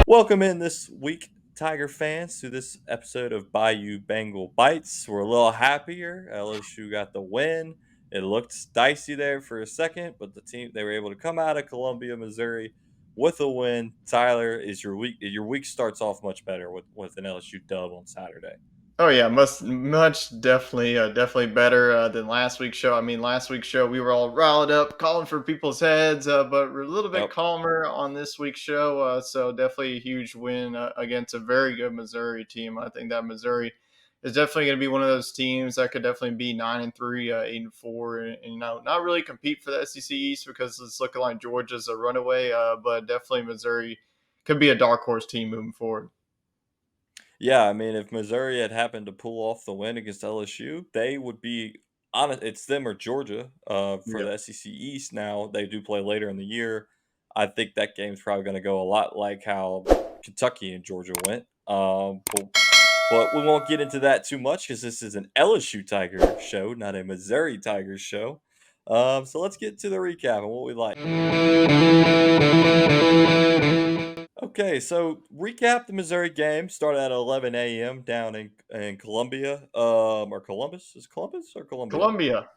Welcome in this week, Tiger fans, to this episode of Bayou Bengal Bites. We're a little happier. LSU got the win. It looked dicey there for a second, but they were able to come out of Columbia, Missouri with a win. Tyler, is your week starts off much better with an LSU dub on Saturday. Oh yeah, much definitely better than last week's show. I mean, last week's show we were all riled up, calling for people's heads, but we're a little bit Yep. calmer on this week's show. So definitely a huge win against a very good Missouri team. I think that Missouri is definitely going to be one of those teams that could definitely be 9-3, 8-4, and not really compete for the SEC East because it's looking like Georgia's a runaway. But definitely Missouri could be a dark horse team moving forward. Yeah, I mean, if Missouri had happened to pull off the win against LSU, they would be on it. It's them or Georgia for Yeah. the SEC East. Now they do play later in the year. I think that game's probably going to go a lot like how Kentucky and Georgia went. But we won't get into that too much because this is an LSU Tiger show, not a Missouri Tigers show. So let's get to the recap and what we like. Okay, so recap the Missouri game. Started at 11 a.m. down in Columbia, or Columbus. Is Columbus or Columbia? Columbia.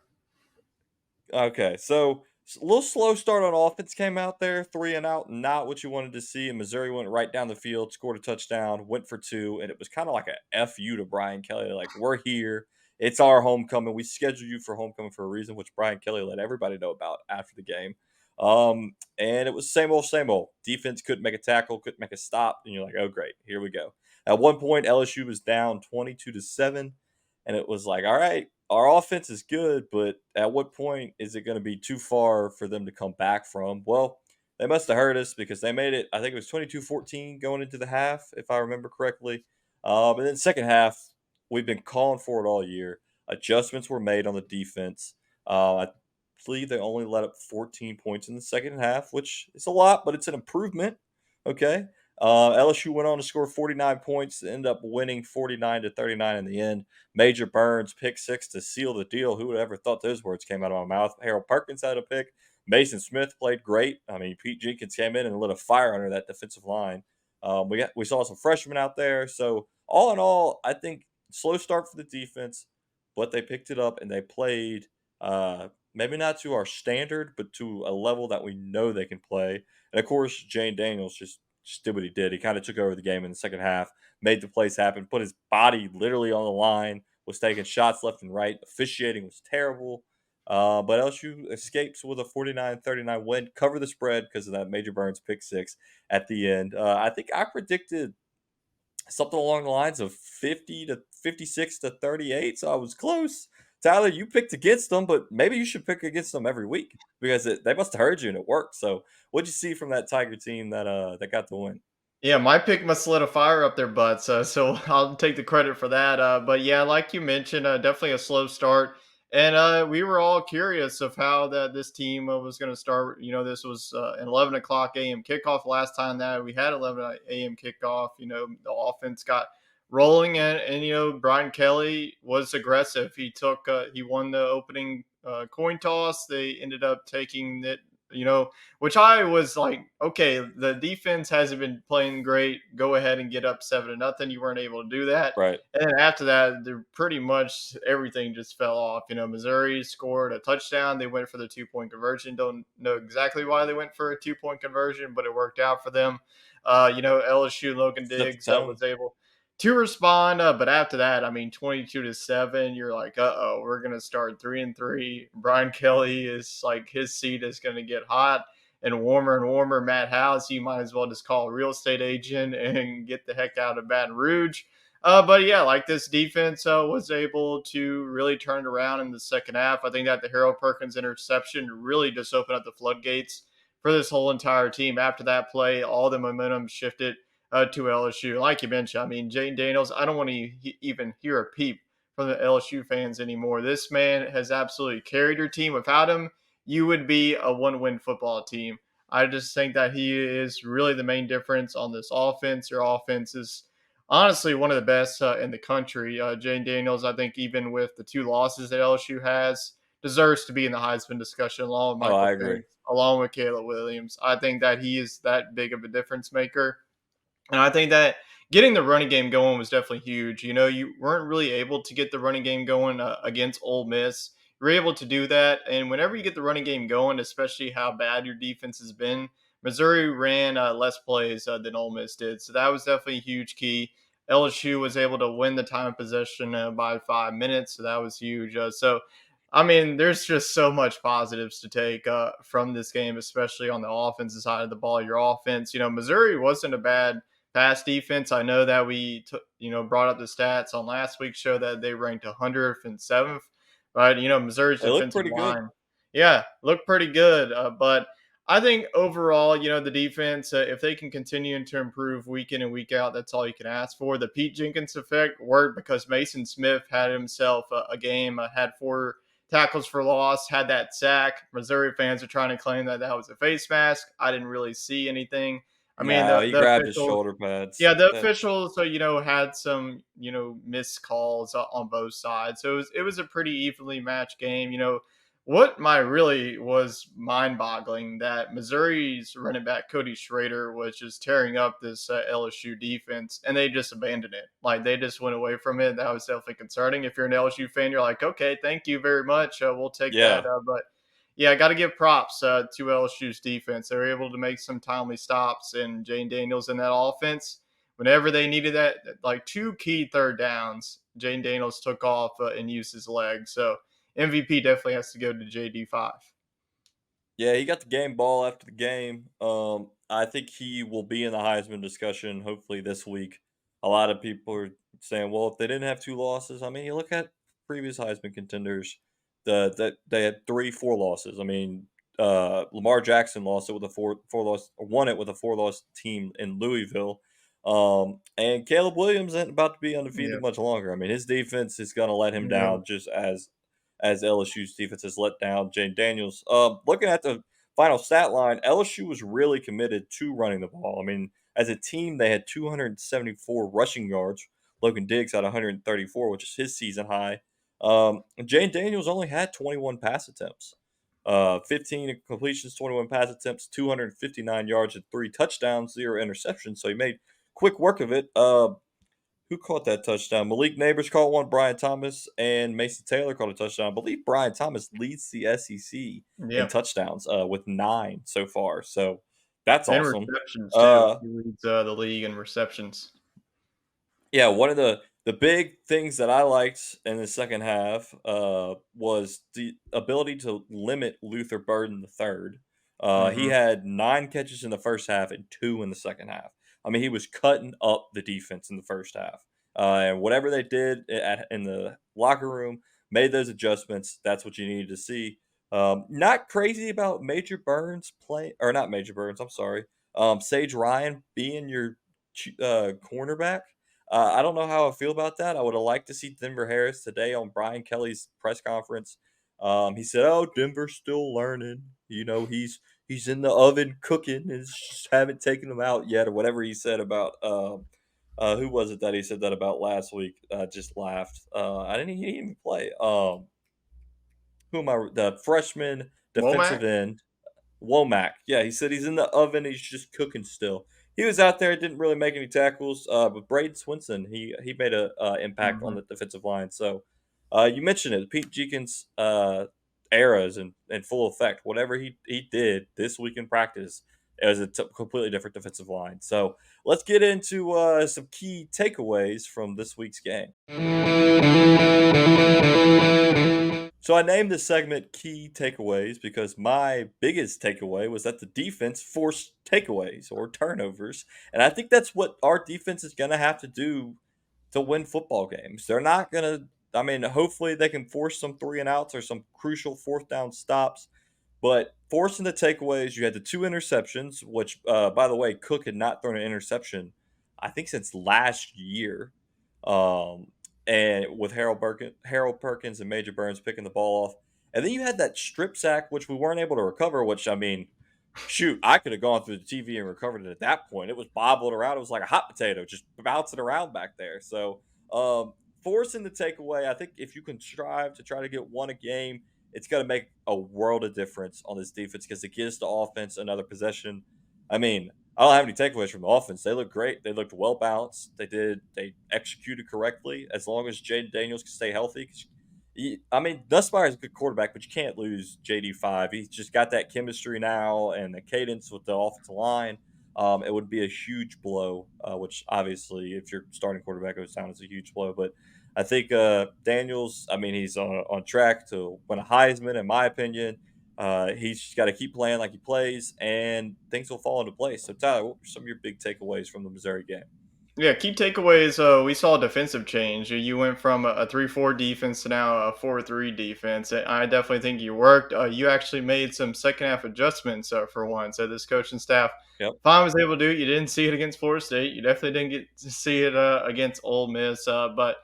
Okay, so a little slow start on offense came out there, three and out, not what you wanted to see. And Missouri went right down the field, scored a touchdown, went for two, and it was kind of like a fu to Brian Kelly. Like, we're here, it's our homecoming. We scheduled you for homecoming for a reason, which Brian Kelly let everybody know about after the game. And it was same old, same old. Defense couldn't make a tackle, couldn't make a stop, and you're like, oh great, here we go. At one point, LSU was down 22-7, and it was like, all right, our offense is good, but at what point is it going to be too far for them to come back from? Well, they must have heard us because they made it, I think it was 22-14 going into the half, if I remember correctly. And then second half, we've been calling for it all year. Adjustments were made on the defense. I believe they only let up 14 points in the second half, which is a lot, but it's an improvement. Okay. LSU went on to score 49 points, ended up winning 49-39 in the end. Major Burns, pick six to seal the deal. Who would ever thought those words came out of my mouth? Harold Perkins had a pick. Mason Smith played great. I mean, Pete Jenkins came in and lit a fire under that defensive line. We saw some freshmen out there. So all in all, I think slow start for the defense, but they picked it up and they played maybe not to our standard, but to a level that we know they can play. And of course, Jane Daniels just did what he did. He kind of took over the game in the second half, made the plays happen, put his body literally on the line, was taking shots left and right. Officiating was terrible. But LSU escapes with a 49-39 win, cover the spread because of that Major Burns pick six at the end. I think I predicted something along the lines of 50-56-38, so I was close. Tyler, you picked against them, but maybe you should pick against them every week because they must have heard you and it worked. So, what'd you see from that Tiger team that got the win? Yeah, my pick must lit a fire up their butts, so I'll take the credit for that. But yeah, like you mentioned, definitely a slow start, and we were all curious of how that this team was going to start. You know, this was an 11 o'clock a.m. kickoff last time that we had 11 a.m. kickoff. You know, the offense got rolling, and you know Brian Kelly was aggressive. He won the opening coin toss. They ended up taking it. You know, which I was like, okay, the defense hasn't been playing great. Go ahead and get up 7-0. You weren't able to do that. Right. And then after that, pretty much everything just fell off. You know, Missouri scored a touchdown. They went for the 2 point conversion. Don't know exactly why they went for a 2 point conversion, but it worked out for them. You know, LSU Logan Set the Diggs tone. was able to respond. But after that, I mean, 22-7, you're like, we're gonna start 3-3. Brian Kelly is like his seat is gonna get hot and warmer. Matt House, you might as well just call a real estate agent and get the heck out of Baton Rouge. But yeah, like this defense was able to really turn it around in the second half. I think that the Harold Perkins interception really just opened up the floodgates for this whole entire team. After that play, all the momentum shifted to LSU. Like you mentioned, I mean, Jane Daniels, I don't want to even hear a peep from the LSU fans anymore. This man has absolutely carried your team. Without him, you would be a one-win football team. I just think that he is really the main difference on this offense. Your offense is honestly one of the best in the country. Jane Daniels, I think, even with the two losses that LSU has, deserves to be in the Heisman discussion along with Oh, Michael I agree. Penix, along with Caleb Williams. I think that he is that big of a difference maker. And I think that getting the running game going was definitely huge. You know, you weren't really able to get the running game going against Ole Miss. You were able to do that, and whenever you get the running game going, especially how bad your defense has been, Missouri ran less plays than Ole Miss did, so that was definitely a huge key. LSU was able to win the time of possession by 5 minutes, so that was huge. I mean, there's just so much positives to take from this game, especially on the offensive side of the ball. Your offense, you know, Missouri wasn't a bad pass defense. I know that we brought up the stats on last week's show that they ranked 107th, but you know Missouri's They look defensive pretty good. line, yeah, looked pretty good. But I think overall, you know, the defense, if they can continue to improve week in and week out, that's all you can ask for. The Pete Jenkins effect worked because Mason Smith had himself a game, had 4 tackles for loss, had that sack. Missouri fans are trying to claim that that was a face mask. I didn't really see anything. I mean, No, he the grabbed his officials, shoulder pads. yeah, the That officials, had some, missed calls on both sides. So it was a pretty evenly matched game. You know, what my really was mind boggling that Missouri's running back Cody Schrader was just tearing up this LSU defense, and they just abandoned it. Like they just went away from it. That was definitely concerning. If you're an LSU fan, you're like, okay, thank you very much. We'll take that. yeah. But yeah, I got to give props to LSU's defense. They were able to make some timely stops, and Jane Daniels in that offense, whenever they needed that, like 2 key third downs, Jane Daniels took off and used his legs. So MVP definitely has to go to JD5. Yeah, he got the game ball after the game. I think he will be in the Heisman discussion hopefully this week. A lot of people are saying, well, if they didn't have 2 losses, I mean, you look at previous Heisman contenders, that they had 3, 4 losses. I mean, Lamar Jackson lost it with a four loss, or won it with a 4 loss team in Louisville. And Caleb Williams ain't about to be Yeah. undefeated much longer. I mean, his defense is going to let him Yeah. down just as LSU's defense has let down Jane Daniels. Looking at the final stat line, LSU was really committed to running the ball. I mean, as a team, they had 274 rushing yards. Logan Diggs had 134, which is his season high. Jane Daniels only had 21 pass attempts, 15 completions, 21 pass attempts, 259 yards, and 3 touchdowns, 0 interceptions. So he made quick work of it. Who caught that touchdown? Malik Neighbors caught one. Brian Thomas and Mason Taylor caught a touchdown. I believe Brian Thomas leads the SEC in Yeah. touchdowns with 9 so far. So that's And awesome. receptions too. Uh, He leads the league in receptions. Yeah, one of the big things that I liked in the second half was the ability to limit Luther Burden the third. He Hmm. had 9 catches in the first half and 2 in the second half. I mean, he was cutting up the defense in the first half, and whatever they did in the locker room made those adjustments. That's what you needed to see. Not crazy about Major Burns play or not Major Burns. I'm sorry. Sage Ryan being your cornerback. I don't know how I feel about that. I would have liked to see Denver Harris today on Brian Kelly's press conference. He said, "Oh, Denver's still learning. You know, he's in the oven cooking, and just haven't taken him out yet, or whatever he said about." Who was it that he said that about last week? I just laughed. I didn't he didn't even play. Who am I? The freshman defensive Womack? end. Womack. Yeah, he said he's in the oven. He's just cooking still. He was out there, didn't really make any tackles. But Braden Swinson, he made a impact on Hmm. the defensive line. So you mentioned it. Pete Jenkins' era is in full effect. Whatever he did this week in practice, it was a completely different defensive line. So let's get into some key takeaways from this week's game. So I named this segment key takeaways because my biggest takeaway was that the defense forced takeaways or turnovers. And I think that's what our defense is going to have to do to win football games. They're not going to, I mean, hopefully they can force some 3 and outs or some crucial fourth down stops. But forcing the takeaways, you had the 2 interceptions, which, by the way, Cook had not thrown an interception, I think, since last year. Um, and with Harold Perkins and Major Burns picking the ball off. And then you had that strip sack, which we weren't able to recover, which, I mean, shoot, I could have gone through the TV and recovered it at that point. It was bobbling around. It was like a hot potato, just bouncing around back there. So, forcing the takeaway, I think if you can strive to try to get one a game, it's going to make a world of difference on this defense because it gives the offense another possession. I mean, I don't have any takeaways from the offense. They looked great. They looked well balanced. They executed correctly as long as Jaden Daniels can stay healthy. 'Cause I mean, Nussmeier is a good quarterback, but you can't lose JD5. He's just got that chemistry now and the cadence with the offensive line. It would be a huge blow, which obviously, if you're starting quarterback goes down, it's a huge blow. But I think Daniels, I mean, he's on track to win a Heisman, in my opinion. He's just got to keep playing like he plays, and things will fall into place. So, Tyler, what were some of your big takeaways from the Missouri game? Yeah, key takeaways. We saw a defensive change. You went from a 3-4 defense to now a 4-3 defense. And I definitely think you worked. You actually made some second half adjustments for once. So this coaching staff Yep. finally was able to do it. You didn't see it against Florida State. You definitely didn't get to see it against Ole Miss. But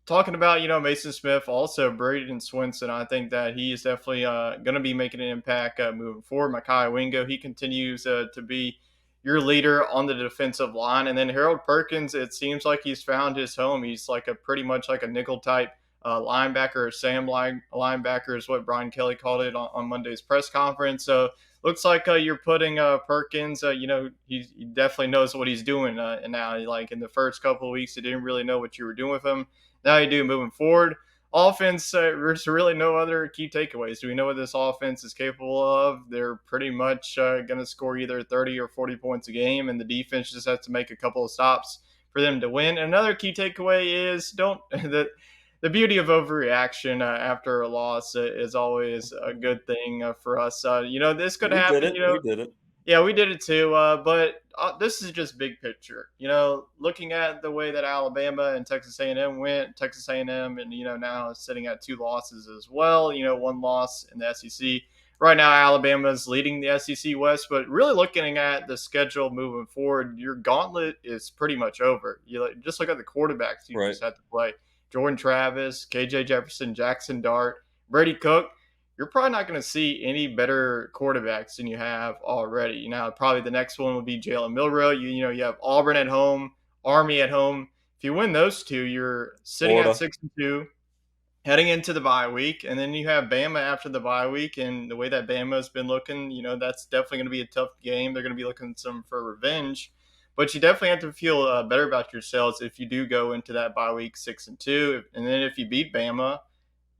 talking about Mason Smith, also Braden Swinson, I think that he is definitely going to be making an impact moving forward. Makai Wingo, he continues to be your leader on the defensive line. And then Harold Perkins, it seems like he's found his home. He's like a pretty much like a nickel type linebacker, or Sam linebacker is what Brian Kelly called it on Monday's press conference. So looks like you're putting Perkins. He definitely knows what he's doing. And now, like in the first couple of weeks, you didn't really know what you were doing with him. Now you do moving forward. Offense, there's really no other key takeaways. Do we know what this offense is capable of? They're pretty much going to score either 30 or 40 points a game, and the defense just has to make a couple of stops for them to win. Another key takeaway is don't the beauty of overreaction after a loss is always a good thing for us. This could We did happen. it. We did it. Yeah, we did it too. But this is just big picture. Looking at the way that Alabama and Texas A&M went, Texas A&M, and now is sitting at 2 losses as well. One loss in the SEC. Right now, Alabama is leading the SEC West, but really looking at the schedule moving forward, your gauntlet is pretty much over. Just look at the quarterbacks you Right. just had to play: Jordan Travis, KJ Jefferson, Jackson Dart, Brady Cook. You're probably not going to see any better quarterbacks than you have already. Probably the next one would be Jalen Milrow. You have Auburn at home, Army at home. If you win those two, you're sitting at Florida. 6-2, heading into the bye week, and then you have Bama after the bye week. And the way that Bama has been looking, that's definitely going to be a tough game. They're going to be looking some for revenge, but you definitely have to feel better about yourselves if you do go into that bye week 6-2, and then if you beat Bama,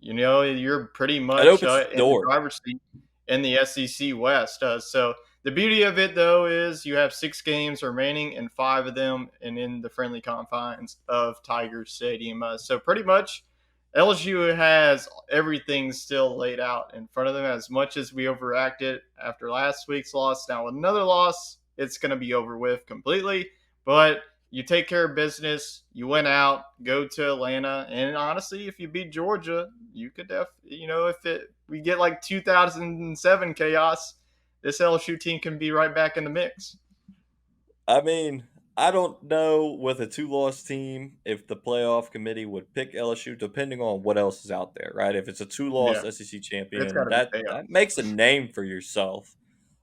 you're pretty It much opens the in the door. driver's seat in the SEC West. So the beauty of it, though, is you have 6 games remaining, and 5 of them and in the friendly confines of Tiger Stadium. So pretty much LSU has everything still laid out in front of them. As much as we overreacted after last week's loss, now with another loss, it's going to be over with completely. But you take care of business, you went out, go to Atlanta, and honestly, if you beat Georgia, you could if we get like 2007 chaos, this LSU team can be right back in the mix. I mean, I don't know with a two-loss team if the playoff committee would pick LSU, depending on what else is out there, right? If it's a two-loss Yeah, SEC it's got champion, to be that chaos. makes a name for yourself.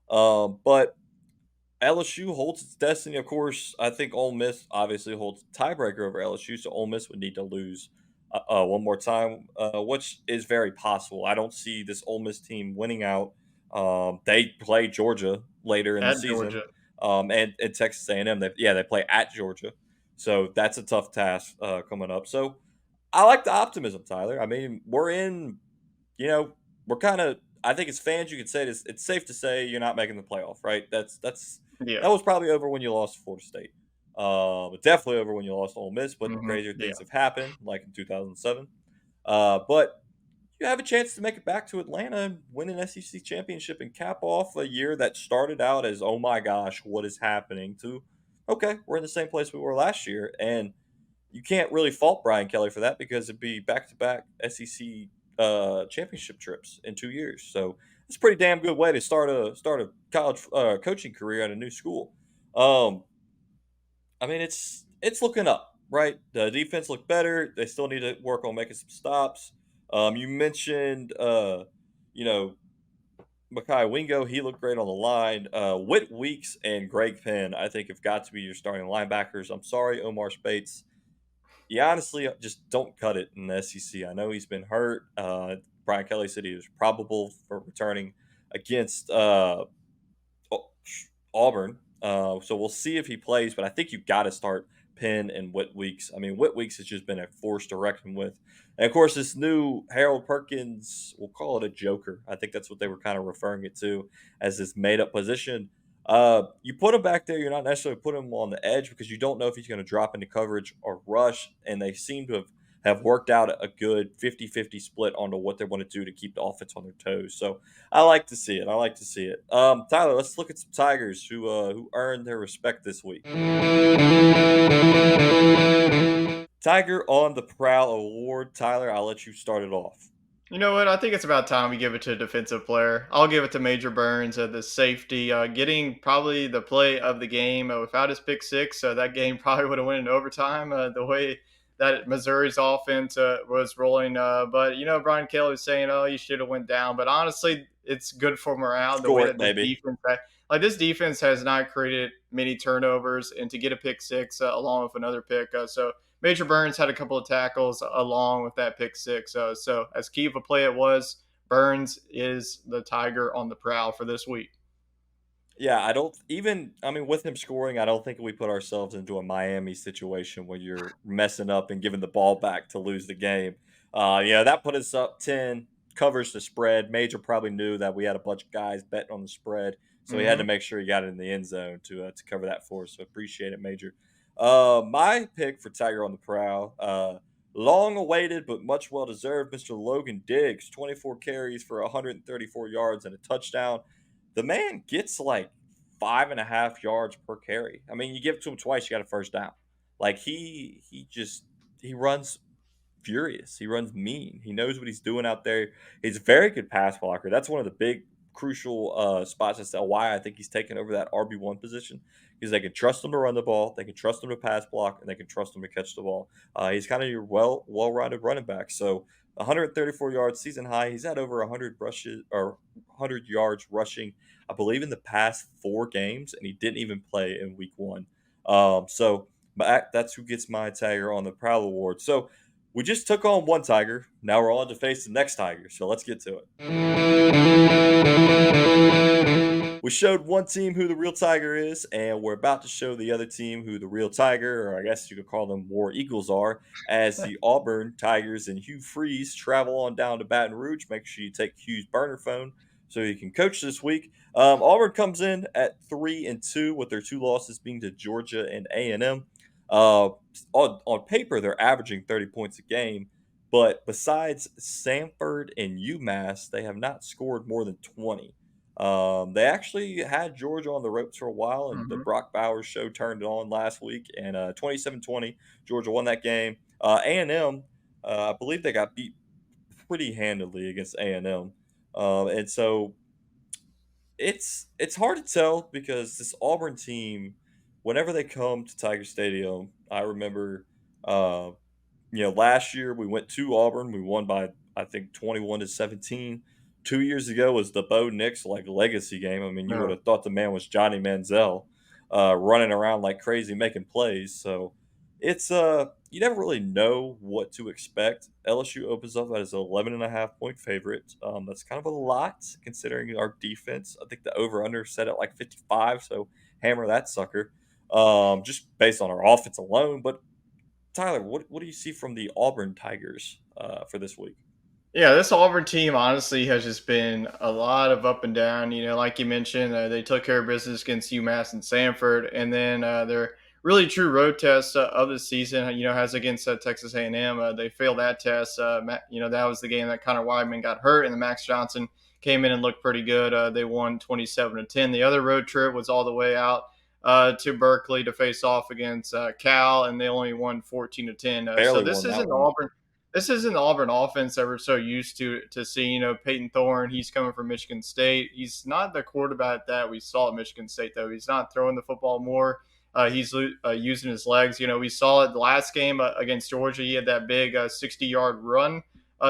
But LSU holds its destiny. Of course, I think Ole Miss obviously holds the tiebreaker over LSU, so Ole Miss would need to lose one more time, which is very possible. I don't see this Ole Miss team winning out. They play Georgia later in the At season, Georgia. and Texas A&M. They play at Georgia, so that's a tough task coming up. So I like the optimism, Tyler. I mean, you know, we're kind of. I think as fans, you could say this. It's safe to say you're not making the playoff, right? Yeah. That was probably over when you lost to Florida State. But definitely over when you lost to Ole Miss. But crazier Yeah. things have happened, like in 2007. But you have a chance to make it back to Atlanta and win an SEC championship and cap off a year that started out as, oh my gosh, what is happening? To, okay, we're in the same place we were last year, and you can't really fault Brian Kelly for that because it'd be back-to-back SEC championship trips in 2 years. So it's a pretty damn good way to start a college coaching career at a new school. Um, I mean, it's looking up, right? The defense looked better. They still need to work on making some stops. You mentioned, you know, Makai Wingo. He looked great on the line. Whit Weeks and Greg Penn, I think, have got to be your starting linebackers. I'm sorry, Omar Spates, you honestly just don't cut it in the SEC. I know he's been hurt. Brian Kelly said he was probable for returning against Auburn. So we'll see if he plays, but I think you got to start Penn and Whit Weeks. I mean, Whit Weeks has just been a force to reckon with. And of course, this new Harold Perkins, we'll call it a joker. I think that's what they were kind of referring it to as this made up position. You put him back there, you're not necessarily putting him on the edge because you don't know if he's going to drop into coverage or rush. And they seem to have worked out a good 50-50 split onto what they want to do to keep the offense on their toes. So I like to see it. I like to see it. Tyler, let's look at some Tigers who earned their respect this week. Tiger on the Prowl Award. Tyler, I'll let you start it off. You know what? I think it's about time we give it to a defensive player. I'll give it to Major Burns, the safety, getting probably the play of the game. Without his pick six, that game probably would have went in overtime. The way that Missouri's offense was rolling, but Brian Kelly was saying, "Oh, you should have went down." But honestly, it's good for morale. The way Score it, that this baby. defense, this defense has not created many turnovers, and to get a pick six along with another pick, so Major Burns had a couple of tackles along with that pick six. So as key of a play it was, Burns is the Tiger on the prowl for this week. Yeah, I don't even. I mean, with him scoring, I don't think we put ourselves into a Miami situation where you're messing up and giving the ball back to lose the game. Yeah, that put us up 10, covers the spread. Major probably knew that we had a bunch of guys betting on the spread, so he had to Mm-hmm. make sure he got it in the end zone to cover that for us. So appreciate it, Major. My pick for Tiger on the Prowl, long awaited but much well deserved, Mr. Logan Diggs, 24 carries for 134 yards and a touchdown. The man gets like 5.5 yards per carry. I mean, you give it to him twice, you got a first down. Like he runs furious. He runs mean. He knows what he's doing out there. He's a very good pass blocker. That's one of the big crucial spots as to why I think he's taken over that RB1 position because they can trust him to run the ball, they can trust him to pass block, and they can trust him to catch the ball. He's kind of your well-rounded running back. So 134 yards season high. He's had over 100 rushes or 100 yards rushing, I believe, in the past 4 games, and he didn't even play in week one. So but that's who gets my Tiger on the Prowl Award. So we just took on one Tiger. Now we're on to face the next Tiger. So let's get to it. We showed one team who the real Tiger is, and we're about to show the other team who the real Tiger, or I guess you could call them War Eagles, are, as the Auburn Tigers and Hugh Freeze travel on down to Baton Rouge. Make sure you take Hugh's burner phone so you can coach this week. Auburn comes in at 3-2, with their 2 losses being to Georgia and A&M. Uh, on paper, they're averaging 30 points a game, but besides Samford and UMass, they have not scored more than 20. They actually had Georgia on the ropes for a while, and the Mm-hmm. Brock Bowers show turned it on last week, and 27-20, Georgia won that game. A&M, I believe they got beat pretty handily against A&M. And so it's hard to tell because this Auburn team, whenever they come to Tiger Stadium, I remember, uh, last year we went to Auburn. We won by I think 21-17. 2 years ago was the Bo Nix like legacy game. I mean, you would No. have thought the man was Johnny Manziel, running around like crazy making plays. So it's you never really know what to expect. LSU opens up as an 11.5 point favorite. That's kind of a lot considering our defense. I think the over under set at like 55. So hammer that sucker. Just based on our offense alone. But Tyler, what do you see from the Auburn Tigers for this week? Yeah, this Auburn team honestly has just been a lot of up and down. Like you mentioned, they took care of business against UMass and Sanford, and then their really true road test of the season, has against Texas A&M. They failed that test. That was the game that Connor Weidman got hurt, and the Max Johnson came in and looked pretty good. They won 27-10. The other road trip was all the way out to Berkeley to face off against Cal, and they only won 14-10. So Barely this won that isn't one. Auburn. This isn't the Auburn offense that we're so used to seeing. Peyton Thorne, he's coming from Michigan State. He's not the quarterback that we saw at Michigan State, though. He's not throwing the football more. He's using his legs. We saw it the last game against Georgia. He had that big 60-yard run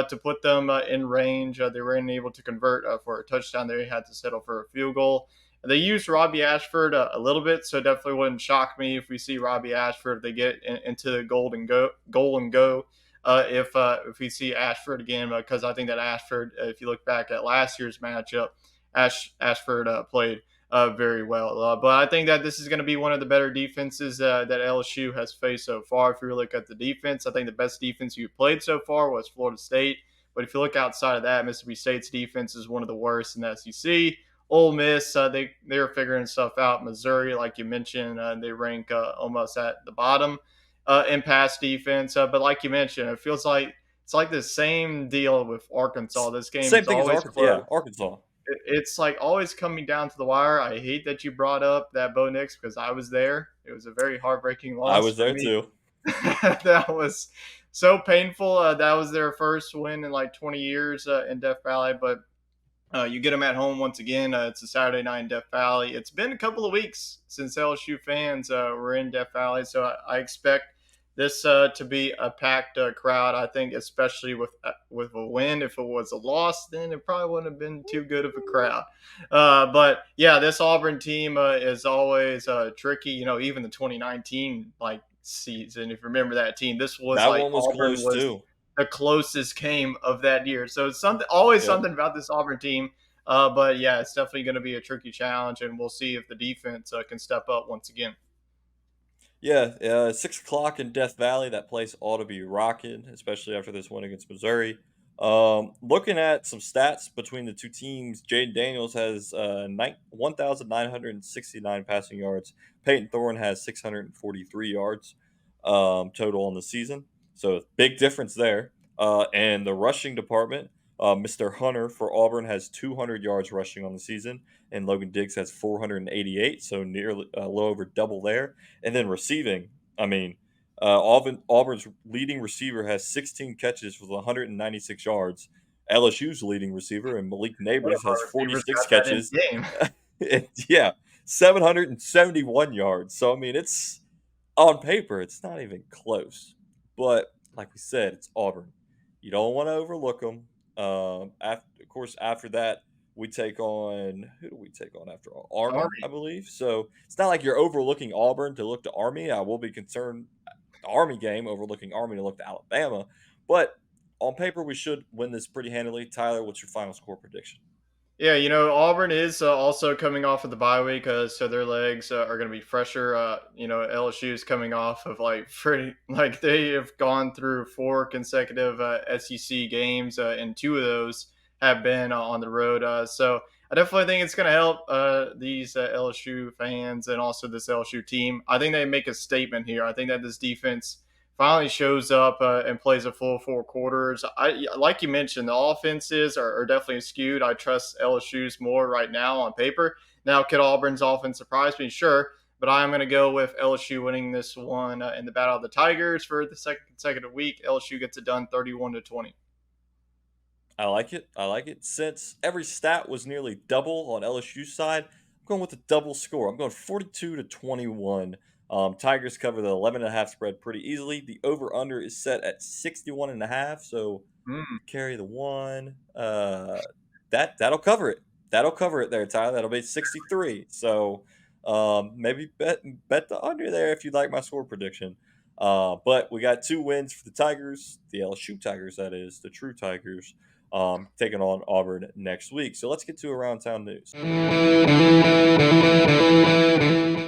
to put them in range. They were unable to convert for a touchdown. They had to settle for a field goal. They used Robbie Ashford a little bit, so definitely wouldn't shock me if we see Robbie Ashford if they get into the goal and go if we see Ashford again, because I think that Ashford, if you look back at last year's matchup, Ashford played very well. But I think that this is going to be one of the better defenses that LSU has faced so far. If you look at the defense, I think the best defense you played so far was Florida State. But if you look outside of that, Mississippi State's defense is one of the worst in the SEC. Ole Miss, they're figuring stuff out. Missouri, like you mentioned, they rank almost at the bottom in pass defense. But like you mentioned, it feels like it's like the same deal with Arkansas. This game Same is thing as always Arkansas. Yeah, close. Arkansas. It's like always coming down to the wire. I hate that you brought up that Bo Nix because I was there. It was a very heartbreaking I loss was for there me. too. That was so painful. That was their first win in like 20 years in Death Valley, but you get them at home once again. It's a Saturday night in Death Valley. It's been a couple of weeks since LSU fans were in Death Valley, so I expect this to be a packed crowd. I think, especially with a win. If it was a loss, then it probably wouldn't have been too good of a crowd. But yeah, this Auburn team is always tricky. You know, even the 2019 like season, if you remember that team, this was That like one was Auburn close was too. the closest game of that year. So it's something, always Yep. something about this Auburn team. But yeah, it's definitely going to be a tricky challenge, and we'll see if the defense can step up once again. Yeah, 6 o'clock in Death Valley. That place ought to be rocking, especially after this win against Missouri. Looking at some stats between the two teams, Jaden Daniels has 1,969 passing yards. Peyton Thorne has 643 yards total on the season. So big difference there. And the rushing department, Mr. Hunter for Auburn has 200 yards rushing on the season, and Logan Diggs has 488, so nearly a little over double there. And then receiving, I mean, Auburn's leading receiver has 16 catches with 196 yards. LSU's leading receiver and Malik One of Neighbors has our receivers 46 got that in catches. the game. And yeah, 771 yards. So I mean, it's on paper, it's not even close. But like we said, it's Auburn. You don't want to overlook them. Of course, after that, we take on who do we take on after all? Army, I Army. believe. So it's not like you're overlooking Auburn to look to Army. I will be concerned the Army game overlooking Army to look to Alabama, but on paper we should win this pretty handily. Tyler, what's your final score prediction? Yeah, you know, Auburn is also coming off of the bye week, so their legs are going to be fresher. You know, LSU is coming off of like pretty, like they have gone through four consecutive SEC games, and two of those have been on the road. So I definitely think it's going to help these LSU fans and also this LSU team. I think they make a statement here. I think that this defense finally shows up and plays a full 4 quarters. I like you mentioned, the offenses are definitely skewed. I trust LSU's more right now on paper. Now, could Auburn's offense surprise me? Sure, but I'm going to go with LSU winning this one in the Battle of the Tigers for the second consecutive week. LSU gets it done 31-20. I like it. I like it. Since every stat was nearly double on LSU's side, I'm going with a double score. I'm going 42-21. Tigers cover the 11.5 spread pretty easily. The over under is set at 61.5. So Mm. carry the one. That'll cover it. That'll cover it there, Tyler. That'll be 63. So maybe bet the under there if you'd like my score prediction. But we got two wins for the Tigers, the LSU Tigers, that is, the true Tigers, taking on Auburn next week. So let's get to around town news.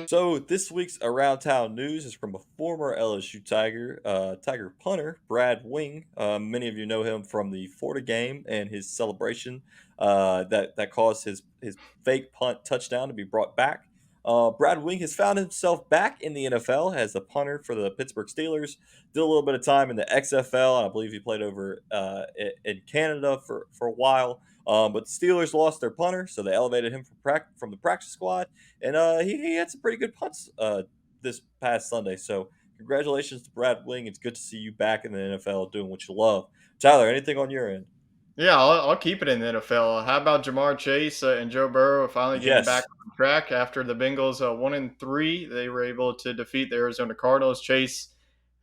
So this week's around town news is from a former LSU Tiger, Tiger punter Brad Wing. Many of you know him from the Florida game and his celebration that caused his fake punt touchdown to be brought back. Brad Wing has found himself back in the NFL as a punter for the Pittsburgh Steelers. Did a little bit of time in the XFL, and I believe he played over in Canada for a while. But the Steelers lost their punter, so they elevated him from the practice squad, and he had some pretty good punts this past Sunday. So congratulations to Brad Wing. It's good to see you back in the NFL doing what you love. Tyler, anything on your end? Yeah, I'll keep it in the NFL. How about Jamar Chase and Joe Burrow finally getting back Yes, on track after the Bengals 1-3? They were able to defeat the Arizona Cardinals. Chase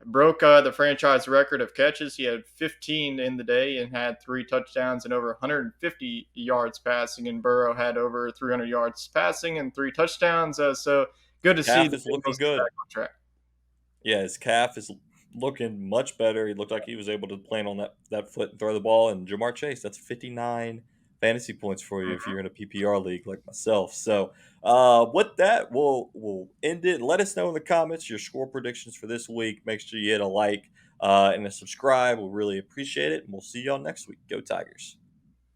broke the franchise record of catches. He had 15 in the day and had 3 touchdowns and over 150 yards passing. And Burrow had over 300 yards passing and 3 touchdowns. So good to see calf the is looking Bengals get good. back on track. Yeah, his calf is looking much better. He looked like he was able to plant on that foot and throw the ball. And Jamar Chase, that's 59 fantasy points for you if Mhm. you're in a PPR league like myself. So, with that, we'll end it. Let us know in the comments your score predictions for this week. Make sure you hit a like and a subscribe. We'll really appreciate it, and we'll see y'all next week. Go Tigers!